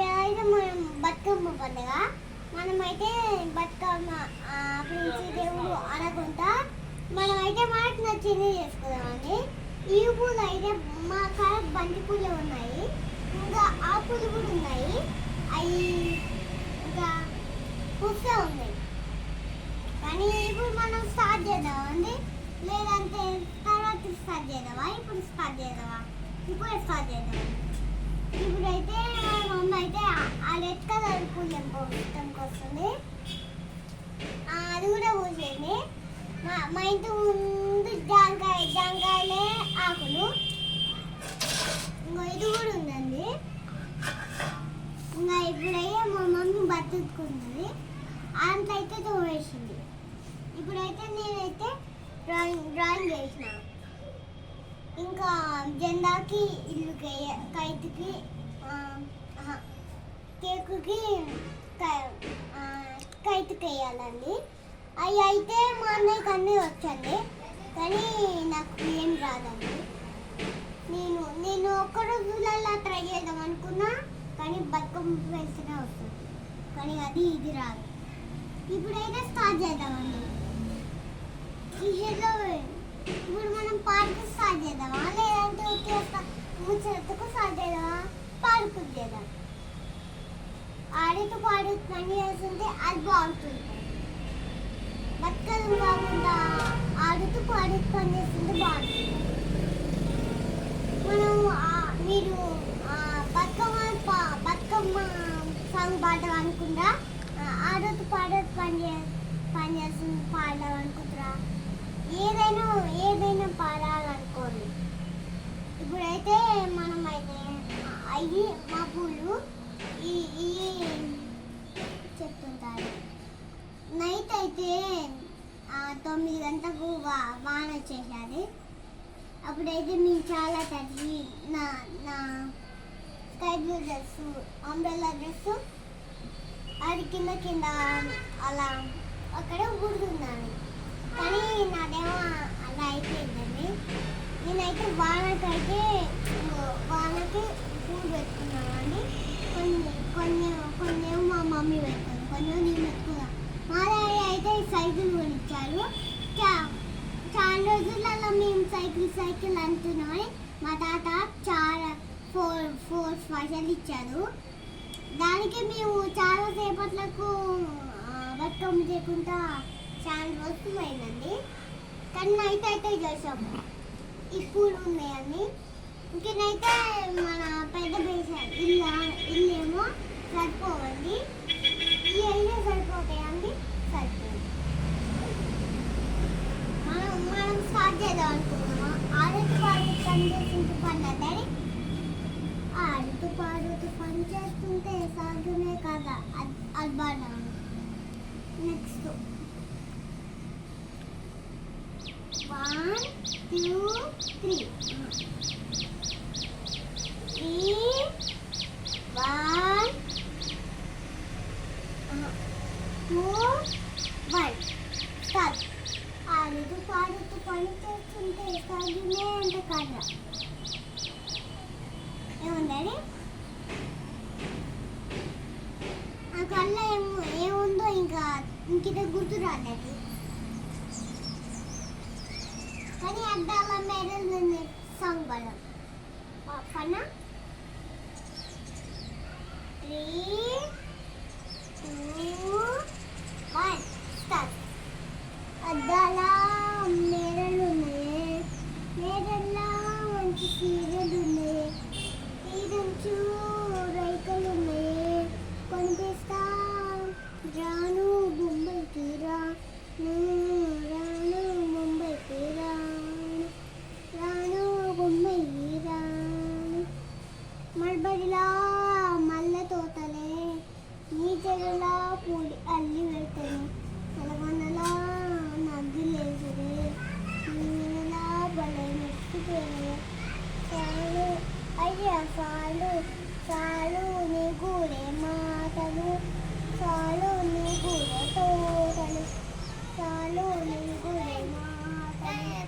ఏదైతే మనం బతుకమ్మ పండుగ మనమైతే బతుకమ్మ పిలిచి దేవుడు అనకుండా మనమైతే మనకు నచ్చింది చేసుకుందామండి. ఈ పూలు అయితే మా కాడ బంతి పూలు ఉన్నాయి, ఇంకా ఆ పూలు కూడా ఉన్నాయి, అవి ఇంకా పుష్ప ఉన్నాయి. కానీ ఇప్పుడు మనం స్టార్ట్ చేద్దామండి, లేదంటే తర్వాత స్టార్ట్ చేద్దామా? ఇప్పుడు స్టార్ట్ చేద్దామా? ఇప్పుడే స్టార్ట్ చేద్దాం. ఇప్పుడైతే మా మమ్మీ అయితే ఆ రెడ్ కలర్ పూలు ఎంపోవడానికి వస్తుంది, అది కూడా పూసేయండి. మా ఇంటి ముందు జాంకాయలే ఆకులు, ఇంకా ఇది కూడా ఉందండి. ఇంకా ఇప్పుడైతే మా మమ్మీ బతుకుంటుంది, అంట్లో అయితే తోవేసింది. ఇప్పుడైతే నేనైతే డ్రాయింగ్ చేసిన, ఇంకా జెండాకి ఇల్లుకి కైతుకి కేకుకి కైతుకి వేయాలండి. అవి అయితే మా అన్నయ్యకి అన్నీ వచ్చండి, కానీ నాకు ఏం రాదండి. నేను ఒక్క రోజులలో ట్రై చేద్దాం అనుకున్నా, కానీ బతుకమ్మ వేస్తేనే వస్తుంది, కానీ ఇది రాదు. ఇప్పుడైతే స్టార్ట్ చేద్దామండి. ఇప్పుడు మనం పాటకు స్టార్ట్ చేద్దామా, లేదంటే ముచ్చటకు స్టార్ట్ చేద్దామా? పాడుకు చేద్దాం. ఆడుతూ పాడుతూ పని చేస్తుంటే అది బాగుంటుంది. బతుకమ్మ కాకుండా ఆడుతూ పాడుతూ పని చేస్తుంటే బాగుంటుంది. మీరు బతుకమ్మ సాంగ్ పాడడం అనుకుంటా, ఆడుతూ పాడుతూ పని చేస్తుంది పాడడం అనుకుంటారా? ఏదైనా పాడాలనుకోండి. ఇప్పుడైతే మనమైతే అవి మా పూలు ఈ చెప్తుంటారు. నైట్ అయితే 9 గంటలకు వాన వచ్చేసేది. అప్పుడైతే మేము చాలా తడిచి నా sky blue dress, umbrella dress అది కింద అలా అక్కడ ఊరుకున్నాను, కానీ నాదేమో అలా అయిపోయిందండి. నేనైతే వానకి పూలు పెట్టుకున్నాను అండి. కొన్ని మా మమ్మీ పెట్టుకుంది, కొన్ని నేను పెట్టుకున్నాను. మా డాడీ అయితే సైకిల్ కొనిచ్చారు. చాలా రోజులలో మేము సైకిల్ అంటున్నామని మా తాత చాలా 4 స్పెషల్ ఇచ్చారు. దానికి మేము చాలా సేపట్లకు బతుకమ్మ చేయకుండా చాలా రోజులు అయిందండి. కానీ నైట్ అయితే చేసాము. ఈ పూలు ఉన్నాయని ఇంకనైతే మన పెద్ద ఇల్లు ఏమో సరిపోవండి, ఈ అయినా సరిపోతాయండి, సరిపోవు. మనం స్టార్ట్ చేద్దాం అనుకున్నామా? ఆడుతూ పాడుతూ పని చేస్తుంటే పని అదని ఆడుతూ పాడుతూ పని చేస్తుంటే సాగునే కదా అది పాడాము. Next 1 2 3 1 2 1 start. ఆడుతూ పాడుతూ పని చేస్తుంటే సాగునే అంటే కదా ఏముందని ఆ కళ్ళ ఏముందో ఇంకిట గుర్తు రాలేదు. కానీ అద్దాల మేడల్ సాంగ్ పాడడం పన్నా 3 2 1 స్టార్ట్. అద్దాల మేడలు ఉన్నాయి, మేడల్లా మంచి సీరియల్ ఉన్నాయి, తీరంచు రైకలు ఉన్నాయి, కొనిపిస్తా రాను ముంబైకి రాను ముంబైకి రాను ముంబైకి రాను మల్బడిలా మల్ల తోటలే నీ చెరులా పూడి అల్లి వెళ్తాను, నలగొండలా నగ్గి లేసరే నీలా బలై మెచ్చిపోయే చాలు అయ్యా చాలు నీ గూడే మాటలు, చాలు నీ గూడే తోటలు, చాలు నీ గూడే మాటలు,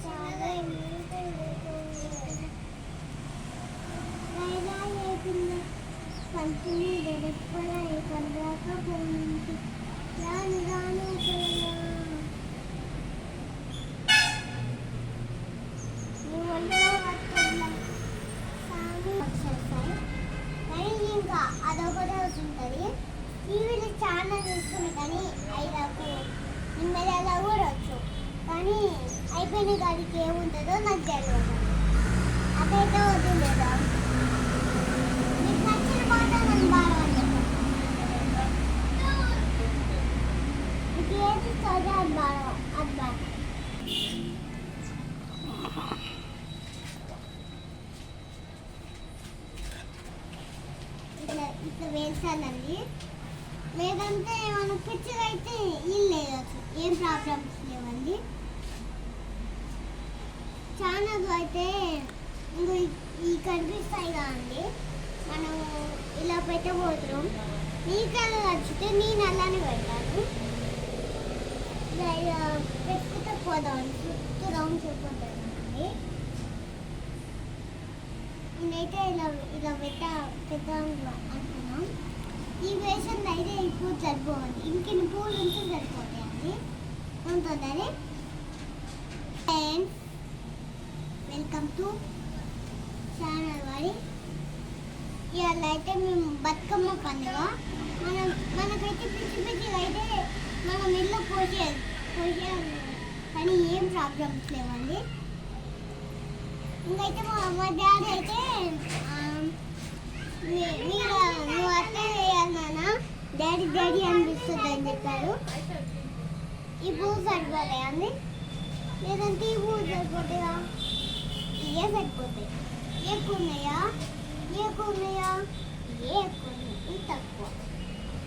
చాలు నీ గూడే తోటలు. వేరేలా కూడా వచ్చు, కానీ అయిపోయిన గాడికి ఏముంటుందో నాకు తెలియదు. అదైతే వదిలేదా మీకు నచ్చిన పాట నన్ను పాడమని చెప్పండి. మీకు ఏది ఇష్టమో అది పాడ. ఇట్లా వేసానండి. లేదంటే మనం పిచ్చిగా అయితే ఇల్లు వేయచ్చు, ఏం ప్రాబ్లమ్స్ లేవండి. ఛానల్ అయితే ఇంకో ఈ కనిపిస్తాయి కదండి, మనం ఇలా పెట్టబోతున్నాం. నీకల్లా నచ్చితే నేను అలానే పెడతాను. ఇలా పెట్టుకుంటే పోదాం, చుట్టూ రౌండ్ చూసుకుంటానండి. నేనైతే ఇలా పెద్దాం అనుకున్నాం. ఈ వేషన్ అయితే ఇప్పుడు సరిపోవాలి, ఇంకెన్ని పూలు ఉంటే సరిపోతాయండి. ఉంటుందని ఫ్రెండ్స్, వెల్కమ్ టు ఛానల్ వాడి. ఇవాళ అయితే మేము బతుకమ్మ పండుగ. మనకైతే పిచ్చిగా అయితే మనం ఇల్లు పోసేయాలి, కానీ ఏం ప్రాబ్లమ్స్ లేవండి. ఇంకైతే మా డాడీ అయితే నువ్వు అట్టే వేయాలి నాన్న, డాడీ అనిపిస్తుంది అని చెప్పారు. ఈ పువ్వు సరిపోతాయి అండి, లేదంటే ఈ పువ్వు సరిపోతాయా? ఇవే సరిపోతాయి. ఎక్కువ ఉన్నాయా? తక్కువ.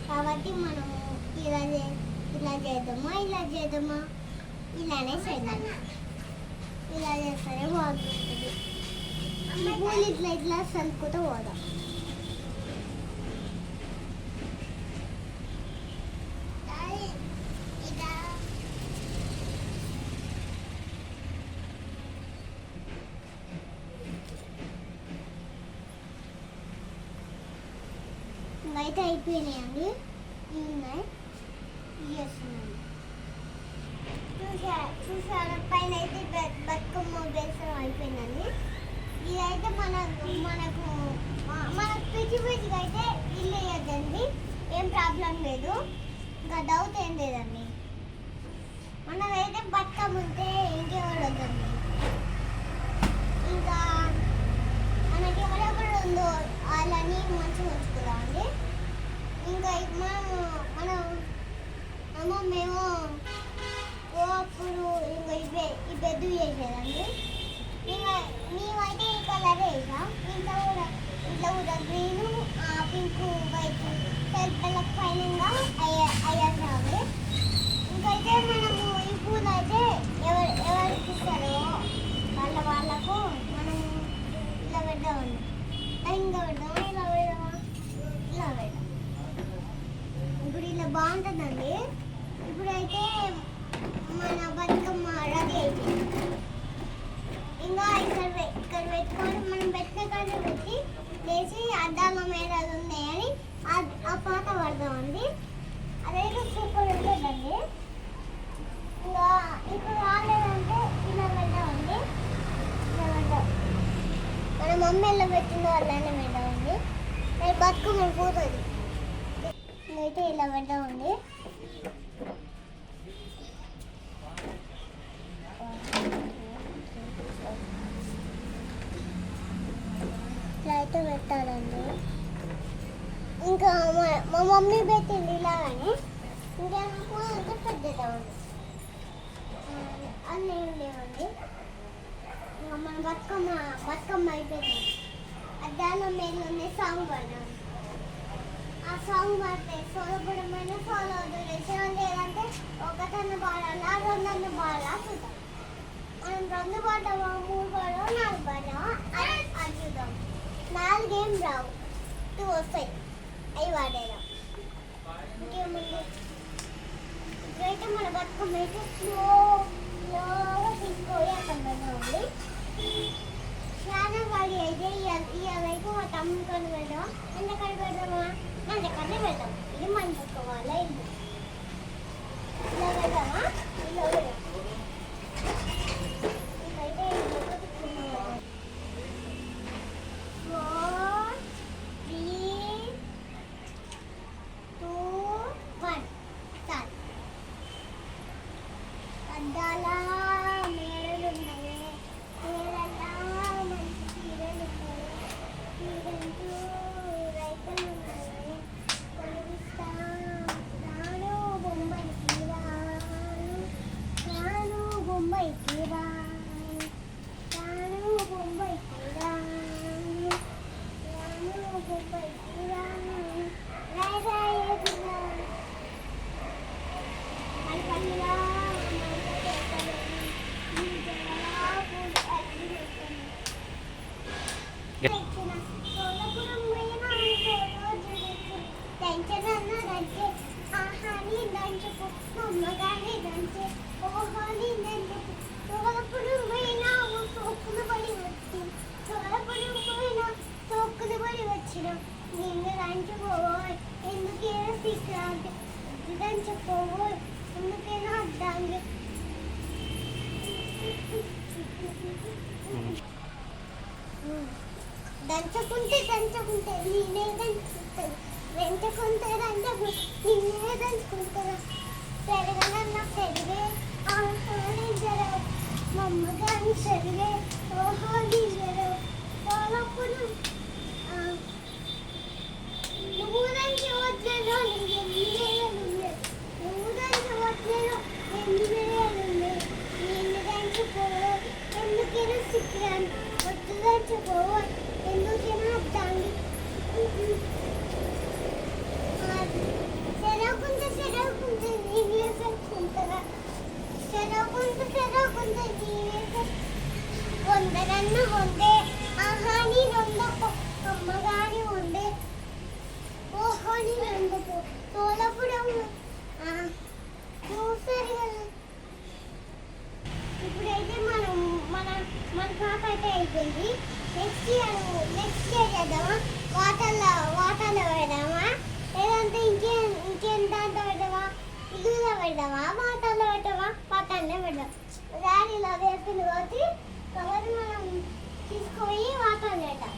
కాబట్టి మనము ఇలా చేద్దామా, ఇలానే చేద్దాము. ఇలా చేస్తేనే బాగుంటుంది. ఈ పూలు ఇట్లా సలుపుతూ పోదాం. అయితే అయిపోయినాయండి, ఇవి ఉన్నాయి, చూసారా పైన అయితే బతుకమ్మ బేసరం అయిపోయిందండి. ఇదైతే మనకు పిచ్చిగా అయితే ఇల్లు వేయద్దండి, ఏం ప్రాబ్లం లేదు. ఇంకా డౌట్ ఏం లేదండి. మనదైతే బతుకమ్మ ఉంటే ఇంకెవరు వద్దండి. ఇంకా మనకి ఎవరెవరు ఉందో వాళ్ళని మంచిగా ఉంచుకోవాలండి. ఇంకా మేము అప్పుడు ఇంకా ఈ బెడ్ వేసేదండి. మేమైతే ఈ కలర్ వేసాం. ఇంట్లో కూడా గ్రీను, పింక్, వైట్ సెల్ఫ్లకు పైన అయ్యాలి. ఇంకైతే మనము ఈ పూలు అయితే ఎవరికి ఇస్తారో వాళ్ళకు మనం ఇలా పెడదామండి. ఇంకా పెడదామా, ఇలా పెడదాం. ఇప్పుడు ఇలా బాగుంటుందండి. ఇప్పుడైతే మన బతుకమ్మ రెడీ అయిపోయింది. ఇంకా ఇక్కడ పెట్టుకొని మనం పెట్టిన కాడ పెట్టి లేచి అద్దాల మీద ఉన్నాయని ఆ పాట పడదామండి. అదైతే సూపర్ ఉంటుందండి. ఇంకా ఇప్పుడు రాలేదంటే ఇలా పెట్టామండి. మన మమ్మీ ఎలా పెట్టిందో అలానే పెట్టామండి. బతుకమ్మ పోతుంది. అయితే ఇలా పెట్టామండి. ఇట్లా అయితే పెట్టాలండి. ఇంకా మా మమ్మీ పెట్టింది ఇలాగని, ఇంకేమో అంటే పెద్దదామండి. అన్నీ ఏం లేవండి. ఇంకా మన బతుకమ్మ అయిపోయింది. అద్దాల మీద సాంగ్ పడ్డాము. ఆ సాంగ్ పాడితే సోలపడమైన సోలో వదిలేసాం, లేదంటే ఒకటన్న పాడాలా, రెండన్న పాడాలా చూద్దాం. మనం 2 పాడమా, 3 పాడమా, 4 పాడమా అది చూద్దాం. 4 ఏం రావు, 2 వస్తాయి, అవి పాడేదాం. ఇంకేముంది, ఇప్పుడైతే మన బతుకమ్మ అయితే స్లోగా తీసుకొని అక్కడ పెడదామండి. చాలా వాడి అయితే ఇవైతే మా తమ్ముడికొని పెడదాం. ఎంతకడ పెడదామా, మన దగ్గరనే పెడదాం. ఇది మన బతుకోవాల ఇల్లు. ఇలా పెడదామా, ఇలా పెడదాం. ఇదైతే టెన్షన్ అన్నదంటే ఆహాని దంచుకు అమ్మగాని దంచే ఓహాని దంచుకు తోలపుడు పోయినా సోకులు పడి వచ్చి తోలపుడు పోయినా సోకులు పడి వచ్చిన నిన్ను దంచుకోవాలి ఎందుకేనా సిగ్గురాంటి దంచుకోవాలి ఎందుకేనా అడ్డాంగి దంచుకుంటే నేనే దంచుకుంటాను వెంటకుంటే నిన్నే దంచుకుంటాను పెరగనన్న పెరిగే ఆహాని జరవు మమ్మగాని సరిగే ఓహాని జరవు వాళ్ళప్పుడు నువ్వు దంచవట్లేదో నువ్వు దంచవట్లేదో నిన్ను దంచుకోవు ఎందుకైనా సిక్కురాను ఒట్టు దంచుకోవాలి ఎందుకైనా అర్థాంగి సెరవుకుంటే నీవే పెట్టుకుంటారా సెరవుకుంటే నీవే వందరన్న వందే ఆహాని వందకు అమ్మగాని వందే ఓహాని వందకు తోలపుడు చూసారు కదా ఇప్పుడైతే మన పాప అయితే అయిపోయింది నెక్స్ట్ ఇయర్ చేద్దామా వాటర్లో పెడదామా లేదంటే ఇంకేం దాంట్లో పెడదామా ఇల్లులో పెడదామా వాటర్లో పెడదాం డాడీలో వేపింది కాబట్టి మనం తీసుకుపోయి వాటర్లో పెడదాం